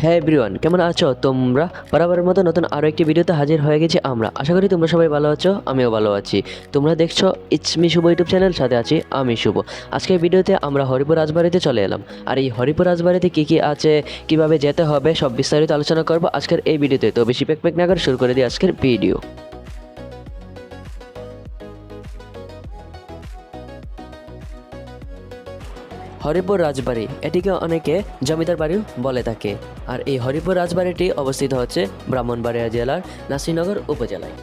হ্যাঁ এভরিওয়ান, কেমন আছো তোমরা? বরাবরের মতো নতুন আরও একটি ভিডিওতে হাজির হয়ে গেছি আমরা। আশা করি তোমরা সবাই ভালো আছো, আমিও ভালো আছি। তোমরা দেখছো it's me Shubho YouTube channel, সাথে আছি আমি শুভ। আজকের ভিডিওতে আমরা হরিপুর রাজবাড়িতে চলে এলাম। আর এই হরিপুর রাজবাড়িতে কী কী আছে, কিভাবে যেতে হবে, সব বিস্তারিত আলোচনা করবো আজকের এই ভিডিওতে। তো বেশি প্যাক না করে শুরু করে দিই আজকের ভিডিও। হরিপুর রাজবাড়ি, এটিকে অনেকে জমিদার বাড়িও বলে থাকে। আর এই হরিপুর রাজবাড়িটি অবস্থিত হচ্ছে ব্রাহ্মণবাড়িয়া জেলার নাসিরনগর উপজেলায়।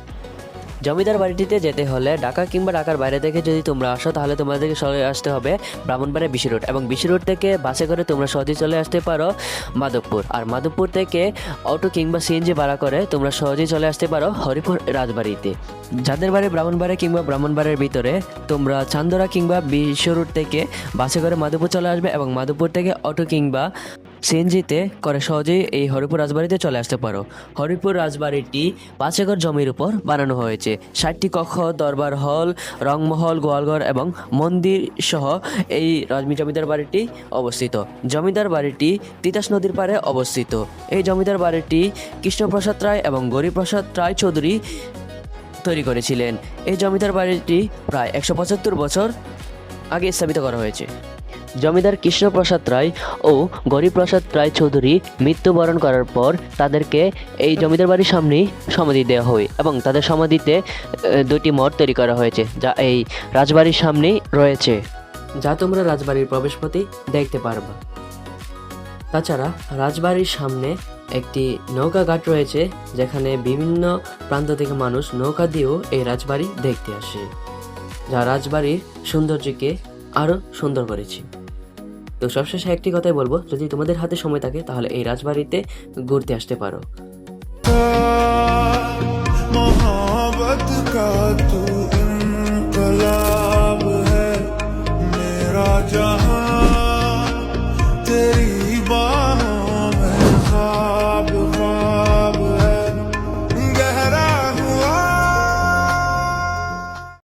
জমিদার বাড়িটিতে যেতে হলে ঢাকা কিংবা ঢাকার বাইরে থেকে যদি তোমরা আসো, তাহলে তোমাদেরকে চলে আসতে হবে ব্রাহ্মণবাড়িয়া বিশি রোড, এবং বিশি রোড থেকে বাসে করে তোমরা সহজেই চলে আসতে পারো মাধবপুর। আর মাধবপুর থেকে অটো কিংবা সিএনজি ভাড়া করে তোমরা সহজেই চলে আসতে পারো হরিপুর রাজবাড়িতে। যাদের বাড়ি ব্রাহ্মণবাড়িয়া কিংবা ব্রাহ্মণবাড়িয়ার ভিতরে, তোমরা চান্দরা কিংবা বিশি রোড থেকে বাসে করে মাধবপুর চলে আসবে, এবং মাধবপুর থেকে অটো কিংবা সিএনজিতে করে সহজেই এই হরিপুর রাজবাড়িতে চলে আসতে পারো। হরিপুর রাজবাড়িটি 5 একর জমির উপর বানানো হয়েছে। 60টি কক্ষ, দরবার হল, রংমহল, গোয়ালঘর এবং মন্দির সহ এই জমিদার বাড়িটি অবস্থিত। জমিদার বাড়িটি তিতাস নদীর পাড়ে অবস্থিত। এই জমিদার বাড়িটি কৃষ্ণপ্রসাদ রায় এবং গরিপ্রসাদ রায় চৌধুরী তৈরি করেছিলেন। এই জমিদার বাড়িটি প্রায় 175 বছর আগে স্থাপিত করা হয়েছে। জমিদার কৃষ্ণপ্রসাদ রায় ও গরিপ্রসাদ রায় চৌধুরী মৃত্যুবরণ করার পর তাদেরকে এই জমিদার বাড়ির সামনেই সমাধি দেওয়া হয়, এবং তাদের সমাধিতে দুটি মঠ তৈরি করা হয়েছে, যা এই রাজবাড়ির সামনেই রয়েছে, যা তোমরা রাজবাড়ির প্রবেশপথে দেখতে পারবা। তাছাড়া রাজবাড়ির সামনে একটি নৌকা ঘাট রয়েছে, যেখানে বিভিন্ন প্রান্ত থেকে মানুষ নৌকা দিয়েও এই রাজবাড়ি দেখতে আসে, যা রাজবাড়ির সৌন্দর্যকে আরও সুন্দর করেছে। তো সবশেষে একটি কথাই বলবো, যদি তোমাদের হাতে সময় থাকে তাহলে এই রাজবাড়িতে ঘুরতে আসতে পারো। मोहब्बत का तू इनकलाब है मेरा जहां।